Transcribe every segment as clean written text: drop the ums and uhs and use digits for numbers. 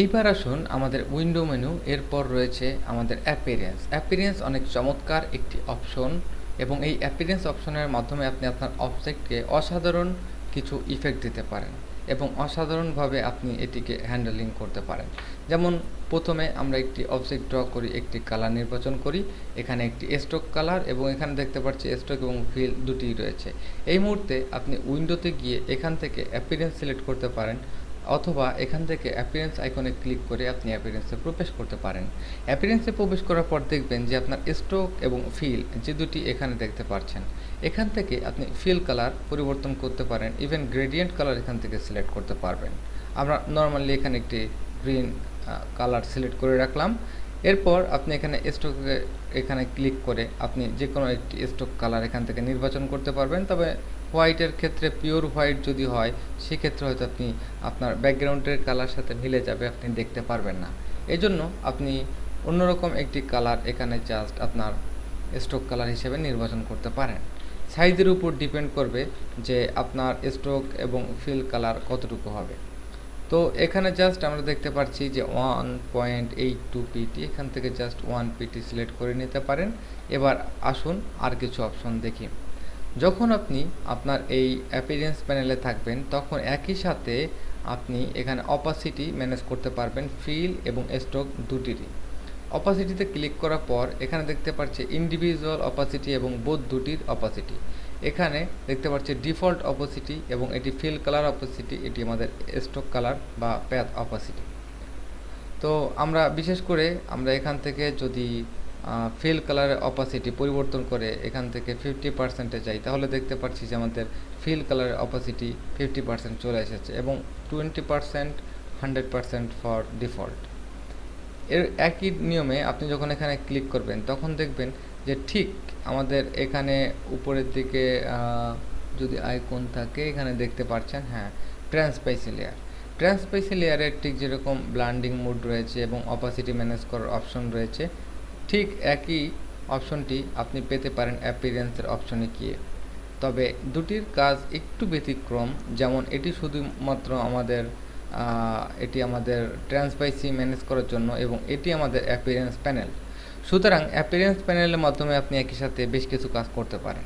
এইবার আসুন আমাদের উইন্ডো মেনু, এরপর রয়েছে আমাদের অ্যাপিয়ারেন্স। অ্যাপিয়ারেন্স অনেক চমৎকার একটি অপশন এবং এই অ্যাপিয়ারেন্স অপশনের মাধ্যমে আপনি আপনার অবজেক্টকে অসাধারণ কিছু ইফেক্ট দিতে পারেন এবং অসাধারণভাবে আপনি এটিকে হ্যান্ডেলিং করতে পারেন। যেমন প্রথমে আমরা একটি অবজেক্ট ড্র করি, একটি কালার নির্বাচন করি, এখানে একটি স্ট্রোক কালার এবং এখানে দেখতে পাচ্ছি স্ট্রোক এবং ফিল দুটিই রয়েছে। এই মুহূর্তে আপনি উইন্ডোতে গিয়ে এখান থেকে অ্যাপিয়ারেন্স সিলেক্ট করতে পারেন অথবা এখান থেকে অ্যাপিয়ারেন্স আইকনে ক্লিক করে আপনি অ্যাপিয়ারেন্সে প্রবেশ করতে পারেন। অ্যাপিয়ারেন্সে প্রবেশ করার পর দেখবেন যে আপনার স্ট্রোক এবং ফিল যে দুটি এখানে দেখতে পাচ্ছেন। এখান থেকে আপনি ফিল কালার পরিবর্তন করতে পারেন, ইভেন গ্রেডিয়েন্ট কালার এখান থেকে সিলেক্ট করতে পারবেন। আমরা নর্মালি এখানে একটি গ্রিন কালার সিলেক্ট করে রাখলাম। এরপর আপনি এখানে স্ট্রোকে এখানে ক্লিক করে আপনি যে কোনো একটি স্ট্রোক কালার এখান থেকে নির্বাচন করতে পারবেন। তবে হোয়াইটের ক্ষেত্রে পিওর হোয়াইট যদি হয় সেক্ষেত্রে হয়তো আপনি আপনার ব্যাকগ্রাউন্ডের কালার সাথে মিলে যাবে, আপনি দেখতে পারবেন না। এজন্য আপনি অন্যরকম একটি কালার এখানে জাস্ট আপনার স্ট্রোক কালার হিসেবে নির্বাচন করতে পারেন। সাইজের উপর ডিপেন্ড করবে যে আপনার স্ট্রোক এবং ফিল কালার কতটুকু হবে। তো এখানে জাস্ট আমরা দেখতে পাচ্ছি যে 1.82 পিটি, এখান থেকে জাস্ট 1 পিটি সিলেক্ট করে নিতে পারেন। এবার আসুন আর কিছু অপশন দেখি। যখন আপনি আপনার এই অ্যাপিয়ারেন্স প্যানেলে থাকবেন তখন একই সাথে আপনি এখানে অপাসিটি ম্যানেজ করতে পারবেন ফিল এবং স্ট্রোক দুটিরই। অপাসিটিতে ক্লিক করার পর এখানে দেখতে পাচ্ছি ইন্ডিভিজুয়াল অপাসিটি এবং বোথ দুটির অপাসিটি। এখানে দেখতে পাচ্ছি ডিফল্ট অপাসিটি এবং এটি ফিল কালার অপাসিটি, এটি আমাদের স্ট্রোক কালার বা প্যাথ অপাসিটি। তো আমরা বিশেষ করে আমরা এখান থেকে যদি ফিল কালারের অপাসিটি পরিবর্তন করে এখান থেকে 50%-এ যাই তাহলে দেখতে পাচ্ছি যে আমাদের ফিল কালারের অপাসিটি 50% চলে এসেছে এবং 20% 100% ফর ডিফল্ট। এর একই নিয়মে আপনি যখন এখানে ক্লিক করবেন তখন দেখবেন যে ঠিক আমাদের এখানে উপরের দিকে যদি আইকন থাকে এখানে দেখতে পাচ্ছেন, হ্যাঁ, ট্রান্সপারেন্সি লেয়ার। ট্রান্সপারেন্সি লেয়ারের ঠিক যেরকম ব্লান্ডিং মোড রয়েছে এবং অপাসিটি ম্যানেজ করার অপশন রয়েছে, ঠিক একই অপশনটি আপনি পেতে পারেন অ্যাপিয়ারেন্সের অপশনে গিয়ে। তবে দুটির কাজ একটু ব্যতিক্রম। যেমন এটি শুধুমাত্র আমাদের এটি আমাদের ট্রান্সপারেন্সি ম্যানেজ করার জন্য এবং এটি আমাদের অ্যাপিয়ারেন্স প্যানেল। সুতরাং অ্যাপিয়ারেন্স প্যানেলের মাধ্যমে আপনি একই সাথে বেশ কিছু কাজ করতে পারেন।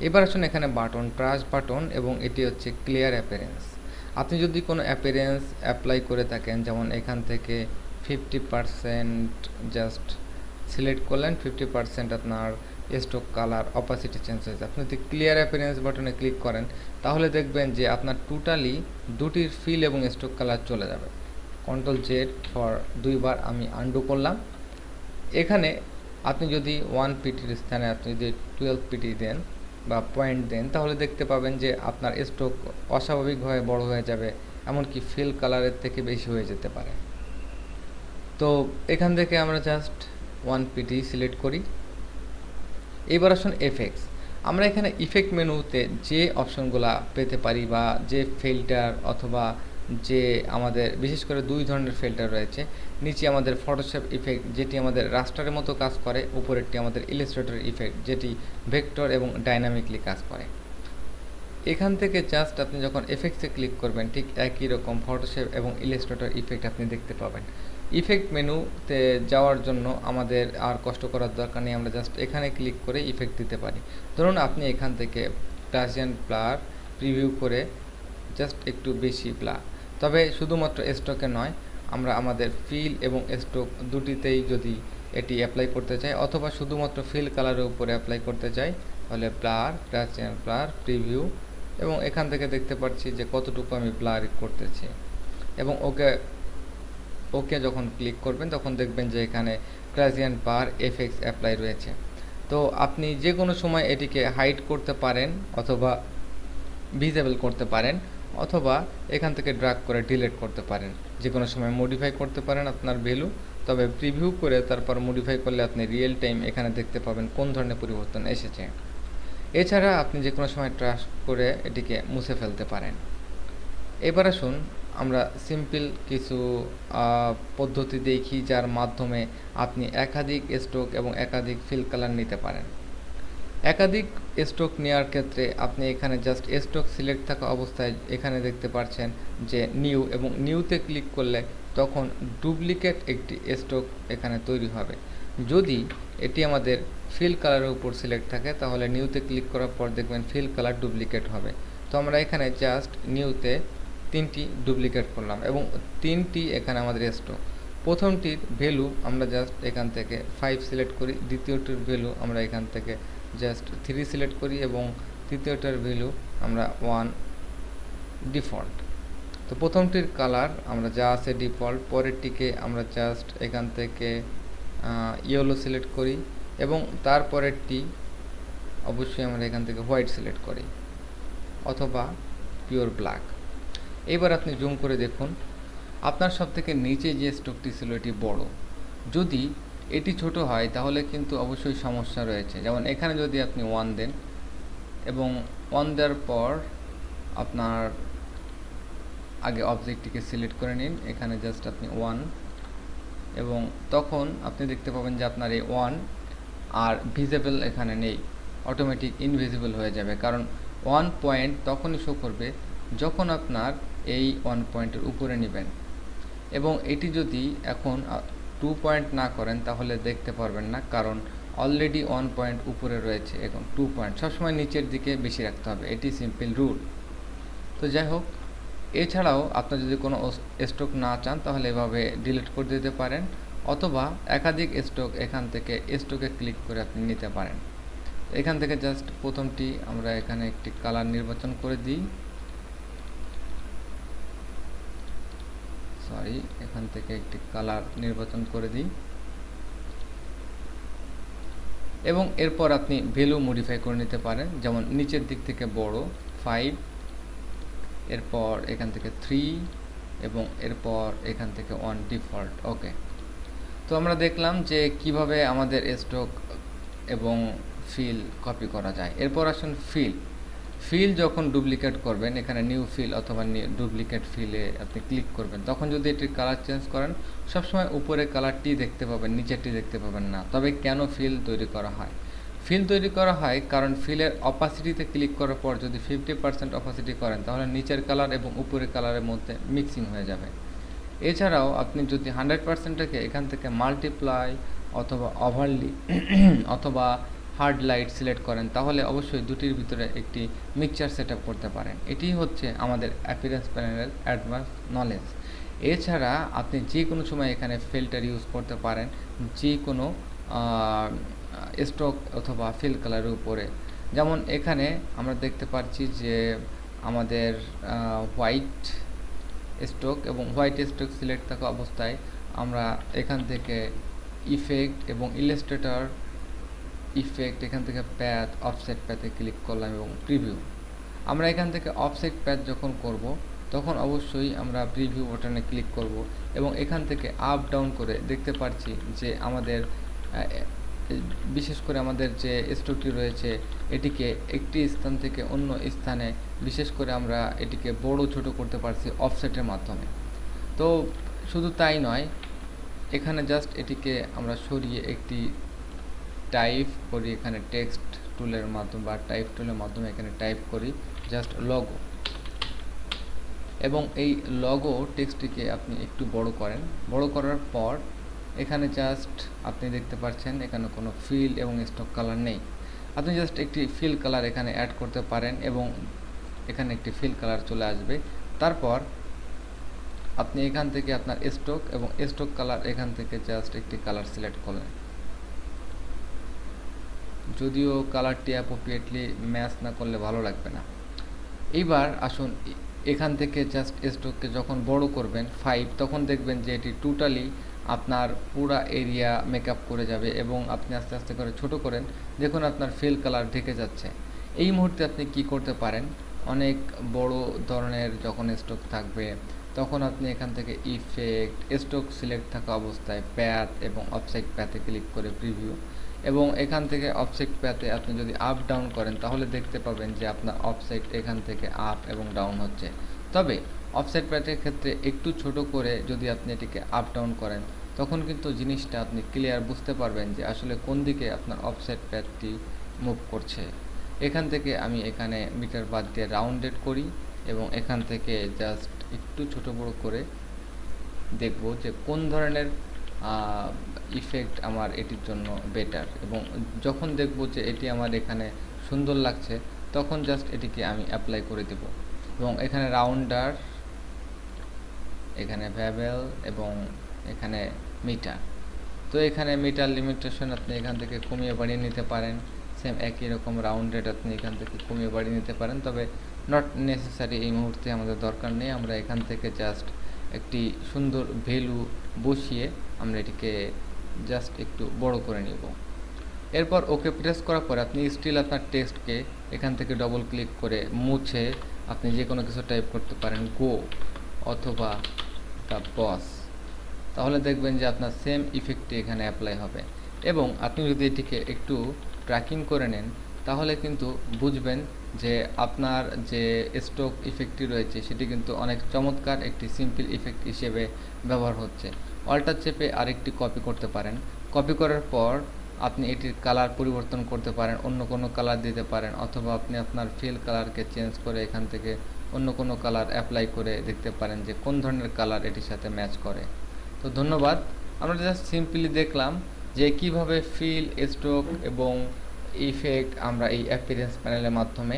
এবার আসুন এখানে বাটন, ট্রাশ বাটন, এবং এটি হচ্ছে ক্লিয়ার অ্যাপিয়ারেন্স। আপনি যদি কোনো অ্যাপিয়ারেন্স অ্যাপ্লাই করে থাকেন, যেমন এখান থেকে 50% জাস্ট সিলেক্ট করলেন, 50% আপনার স্ট্রোক কালার অপাসিটি চেঞ্জ হয়েছে। আপনি যদি ক্লিয়ার অ্যাপিয়ারেন্স বাটনে ক্লিক করেন তাহলে দেখবেন যে আপনার টোটালি দুটির ফিল এবং স্ট্রোক কালার চলে যাবে। কন্ট্রোল জেড ফর দুইবার আমি আনডু করলাম। এখানে আপনি যদি 1 পিটির স্থানে আপনি যদি 12 পিটি দেন বা পয়েন্ট দেন তাহলে দেখতে পাবেন যে আপনার স্ট্রোক অস্বাভাবিকভাবে বড় হয়ে যাবে, এমনকি ফিল কালারের থেকে বেশি হয়ে যেতে পারে। তো এখান থেকে আমরা জাস্ট 1 পিটি সিলেক্ট করি। এবার আসুন এফেক্টস। আমরা এখানে ইফেক্ট মেনুতে যে অপশনগুলো পেতে পারি বা যে ফিল্টার অথবা যে আমাদের বিশেষ করে দুই ধরনের ফিল্টার রয়েছে। নিচে আমাদের ফটোশপ ইফেক্ট যেটি আমাদের রাস্টারের মতো কাজ করে, উপরেরটি আমাদের ইলাস্ট্রেটর ইফেক্ট যেটি ভেক্টর এবং ডাইনামিকলি কাজ করে। এখান থেকে জাস্ট আপনি যখন এফেক্টসে ক্লিক করবেন ঠিক একই রকম ফটোশপ এবং ইলাস্ট্রেটর ইফেক্ট আপনি দেখতে পাবেন। ইফেক্ট মেনুতে যাওয়ার জন্য আমাদের আর কষ্ট করার দরকার নেই, আমরা জাস্ট এখানে ক্লিক করে ইফেক্ট দিতে পারি। ধরুন আপনি এখান থেকে গাউসিয়ান ব্লার প্রিভিউ করে জাস্ট একটু বেশি ব্লার, তবে শুধুমাত্র স্ট্রোকে নয়, আমরা আমাদের ফিল এবং স্ট্রোক দুটিতেই যদি এটি অ্যাপ্লাই করতে চাই অথবা শুধুমাত্র ফিল কালারের উপরে অ্যাপ্লাই করতে চাই তাহলে ব্লার, গাউসিয়ান ব্লার, প্রিভিউ, এবং এখান থেকে দেখতে পাচ্ছি যে কতটুকু আমি ব্লার করতেছি এবং ওকে ওকে যখন ক্লিক করবেন তখন দেখবেন যে এখানে গাউসিয়ান বার এফএক্স অ্যাপ্লাই রয়েছে। তো আপনি যে কোনো সময় এটিকে হাইড করতে পারেন অথবা ভিজিবল করতে পারেন অথবা এখান থেকে ড্র্যাগ করে ডিলিট করতে পারেন, যে কোনো সময় মডিফাই করতে পারেন আপনার ভ্যালু। তবে প্রিভিউ করে তারপর মডিফাই করলে আপনি রিয়েল টাইম এখানে দেখতে পাবেন কোন ধরনের পরিবর্তন এসেছে। এছাড়া আপনি যে কোনো সময় ট্রাশ করে এটিকে মুছে ফেলতে পারেন। এবার আসুন আমরা সিম্পল কিছু পদ্ধতি দেখি যার মাধ্যমে আপনি একাধিক স্ট্রোক এবং একাধিক ফিল কালার নিতে পারেন। একাধিক স্টক নেওয়ার ক্ষেত্রে আপনি এখানে জাস্ট স্টক সিলেক্ট থাকা অবস্থায় এখানে দেখতে পাচ্ছেন যে নিউ, এবং নিউতে ক্লিক করলে তখন ডুপ্লিকেট একটি স্টক এখানে তৈরি হবে। যদি এটি আমাদের ফিল কালারের উপর সিলেক্ট থাকে তাহলে নিউতে ক্লিক করার পর দেখবেন ফিল কালার ডুপ্লিকেট হবে। তো আমরা এখানে জাস্ট নিউতে 3টি ডুপ্লিকেট করলাম এবং 3টি এখানে আমাদের স্টক। প্রথমটির ভ্যালু আমরা জাস্ট এখান থেকে 5 সিলেক্ট করি, দ্বিতীয়টির ভ্যালু আমরা এখান থেকে জাস্ট 3 সিলেক্ট করি এবং তৃতীয়টার ভ্যালু আমরা 1 ডিফল্ট। তো প্রথমটির কালার আমরা যা আছে ডিফল্ট, পরেরটিকে আমরা জাস্ট এখান থেকে ইয়েলো সিলেক্ট করি এবং তারপরেরটি অবশ্যই আমরা এখান থেকে হোয়াইট সিলেক্ট করি অথবা পিওর ব্ল্যাক। এবার আপনি জুম করে দেখুন আপনার সব থেকে নিচে যে স্টকটি ছিল এটি বড়। যদি এটি ছোট হয় তাহলে কিন্তু অবশ্যই সমস্যা রয়েছে। যেমন এখানে যদি আপনি 1 দেন এবং 1 দেওয়ার পর আপনার আগে অবজেক্টটিকে সিলেক্ট করে নিন, এখানে জাস্ট আপনি 1, এবং তখন আপনি দেখতে পাবেন যে আপনার এই 1 আর ভিজিবল এখানে নেই, অটোমেটিক ইনভিজিবল হয়ে যাবে। কারণ 1 পয়েন্ট তখনই শো করবে যখন আপনার এই 1 পয়েন্টের উপরে নেবেন, এবং এটি যদি এখন 2 পয়েন্ট না করেন তাহলে দেখতে পারবেন না, কারণ অলরেডি 1 পয়েন্ট উপরে রয়েছে। এখন 2 পয়েন্ট সবসময় নিচের দিকে বেশি রাখতে হবে, এটি সিম্পল রুল। তো যাই হোক, এছাড়াও আপনার যদি কোনো স্টক না চান তাহলে এভাবে ডিলিট করে দিতে পারেন, অথবা একাধিক স্টক এখান থেকে স্টকে ক্লিক করে আপনি নিতে পারেন। এখান থেকে জাস্ট প্রথমটি আমরা এখানে একটি কালার নির্বাচন করে দিই, এখান থেকে একটি কালার নির্বাচন করে দিই এবং এরপর আপনি ভ্যালু মডিফাই করে নিতে পারেন। যেমন নিচের দিক থেকে বড় 5, এরপর এখান থেকে 3 এবং এরপর এখান থেকে 1 ডিফল্ট। ওকে, তো আমরা দেখলাম যে কিভাবে আমাদের স্টক এবং ফিল কপি করা যায়। এরপর আসুন ফিল যখন ডুপ্লিকেট করবেন, এখানে নিউ ফিল অথবা ডুপ্লিকেট ফিলে আপনি ক্লিক করবেন, তখন যদি এটির কালার চেঞ্জ করেন সবসময় উপরের কালারটি দেখতে পাবেন, নিচেরটি দেখতে পাবেন না। তবে কেন ফিল তৈরি করা হয়? ফিল তৈরি করা হয় কারণ ফিলের অপাসিটিতে ক্লিক করার পর যদি 50% অপাসিটি করেন তাহলে নিচের কালার এবং উপরের কালারের মধ্যে মিক্সিং হয়ে যাবে। এছাড়াও আপনি যদি 100%টাকে এখান থেকে মাল্টিপ্লাই অথবা ওভারলি অথবা হার্ড লাইট সিলেক্ট করেন তাহলে অবশ্যই দুটির ভিতরে একটি মিক্সচার সেট আপ করতে পারেন। এটি হচ্ছে আমাদের অ্যাপিয়ারেন্স প্যানেলের অ্যাডভান্স নলেজ। এছাড়া আপনি যে কোনো সময় এখানে ফিল্টার ইউজ করতে পারেন যে কোনো স্টক অথবা ফিল কালারের উপরে। যেমন এখানে আমরা দেখতে পাচ্ছি যে আমাদের হোয়াইট স্টক এবং হোয়াইট স্টক সিলেক্ট থাকা অবস্থায় আমরা এখান থেকে ইফেক্ট এবং ইলাস্ট্রেটর ইফেক্ট, এখান থেকে প্যাথ, অফসেট প্যাথে ক্লিক করলাম এবং প্রিভিউ। আমরা এখান থেকে অফসেট প্যাথ যখন করব তখন অবশ্যই আমরা প্রিভিউ বাটনে ক্লিক করব এবং এখান থেকে আপ ডাউন করে দেখতে পাচ্ছি যে আমাদের বিশেষ করে আমাদের যে স্টকটি রয়েছে এটিকে একটি স্থান থেকে অন্য স্থানে বিশেষ করে আমরা এটিকে বড় ছোট করতে পারছি অফসেটের মাধ্যমে। তো শুধু তাই নয়, এখানে জাস্ট এটিকে আমরা সরিয়ে একটি টাইপ করি, এখানে টেক্সট টুলের মাধ্যমে বা টাইপ টুলের মাধ্যমে এখানে টাইপ করি জাস্ট লগো, এবং এই লগো টেক্সটটিকে আপনি একটু বড় করেন। বড় করার পর এখানে জাস্ট আপনি দেখতে পাচ্ছেন এখানে কোনো ফিল এবং স্টক কালার নেই। আপনি জাস্ট একটি ফিল কালার এখানে অ্যাড করতে পারেন এবং এখানে একটি ফিল কালার চলে আসবে। তারপর আপনি এখান থেকে আপনার স্টক এবং স্টক কালার এখান থেকে জাস্ট একটি কালার সিলেক্ট করলেন, যদিও কালারটি অ্যাপ্রোপ্রিয়েটলি ম্যাচ না করলে ভালো লাগবে না। এইবার আসুন এখান থেকে জাস্ট স্টককে যখন বড় করবেন 5, তখন দেখবেন যে এটি টোটালি আপনার পুরা এরিয়া মেকআপ করে যাবে এবং আপনি আস্তে আস্তে করে ছোট করেন, দেখুন আপনার ফিল কালার ঢেকে যাচ্ছে। এই মুহূর্তে আপনি কি করতে পারেন, অনেক বড় ধরনের যখন স্টক থাকবে তখন আপনি এখান থেকে ইফেক্ট, স্টক সিলেক্ট থাকা অবস্থায় প্যাথ এবং অফসেট প্যাথে ক্লিক করে প্রিভিউ, এবং এখান থেকে অফসেট প্যাথে আপনি যদি আপ ডাউন করেন তাহলে দেখতে পাবেন যে আপনার অফসেট এখান থেকে আপ এবং ডাউন হচ্ছে। তবে অফসেট প্যাথের ক্ষেত্রে একটু ছোট করে যদি আপনি এটিকে আপ ডাউন করেন তখন কিন্তু জিনিসটা আপনি ক্লিয়ার বুঝতে পারবেন যে আসলে কোন দিকে আপনার অফসেট প্যাথটি মুভ করছে। এখান থেকে আমি এখানে মিটার বাদ দিয়ে রাউন্ডেড করি এবং এখান থেকে জাস্ট একটু ছোট বড় করে দেখব যে কোন ধরনের ইফেক্ট আমার এটির জন্য বেটার, এবং যখন দেখব যে এটি আমার এখানে সুন্দর লাগছে তখন জাস্ট এটিকে আমি অ্যাপ্লাই করে দেব। এবং এখানে রাউন্ডার, এখানে ভ্যাবেল এবং এখানে মিটার। তো এখানে মিটার লিমিটেশন আপনি এখান থেকে কমিয়ে বাড়িয়ে নিতে পারেন, সেম একই রকম রাউন্ডেড আপনি এখান থেকে কমিয়ে বাড়িয়ে নিতে পারেন, তবে নট নেসেসারি, এই মুহূর্তে আমাদের দরকার নেই। আমরা এখান থেকে জাস্ট একটি সুন্দর ভ্যালু বসিয়ে আমরা এটিকে জাস্ট একটু বড় করে নিব। এরপর ওকে প্রেস করার পর আপনি স্টিল আপনার টেক্সটকে এখান থেকে ডবল ক্লিক করে মুছে আপনি যে কোনো কিছু টাইপ করতে পারেন, গো অথবা দ্য বস। তাহলে দেখবেন যে আপনার সেম ইফেক্টটি এখানে অ্যাপ্লাই হবে। এবং আপনি যদি এটিকে একটু ট্র্যাকিং করে নেন তাহলে কিন্তু বুঝবেন যে আপনার যে স্ট্রোক ইফেক্টটি রয়েছে সেটি কিন্তু অনেক চমৎকার একটি সিম্পল ইফেক্ট হিসেবে ব্যবহার হচ্ছে। অল্টার চেপে আরেকটি কপি করতে পারেন। কপি করার পর আপনি এটির কালার পরিবর্তন করতে পারেন, অন্য কোনো কালার দিতে পারেন, অথবা আপনি আপনার ফিল কালারকে চেঞ্জ করে এখান থেকে অন্য কোনো কালার অ্যাপ্লাই করে দেখতে পারেন যে কোন ধরনের কালার এটির সাথে ম্যাচ করে। তো ধন্যবাদ। আমরা জাস্ট সিম্পলি দেখলাম যে কিভাবে ফিল, স্ট্রোক এবং ইফেক্ট আমরা এই অ্যাপিয়ারেন্স প্যানেলের মাধ্যমে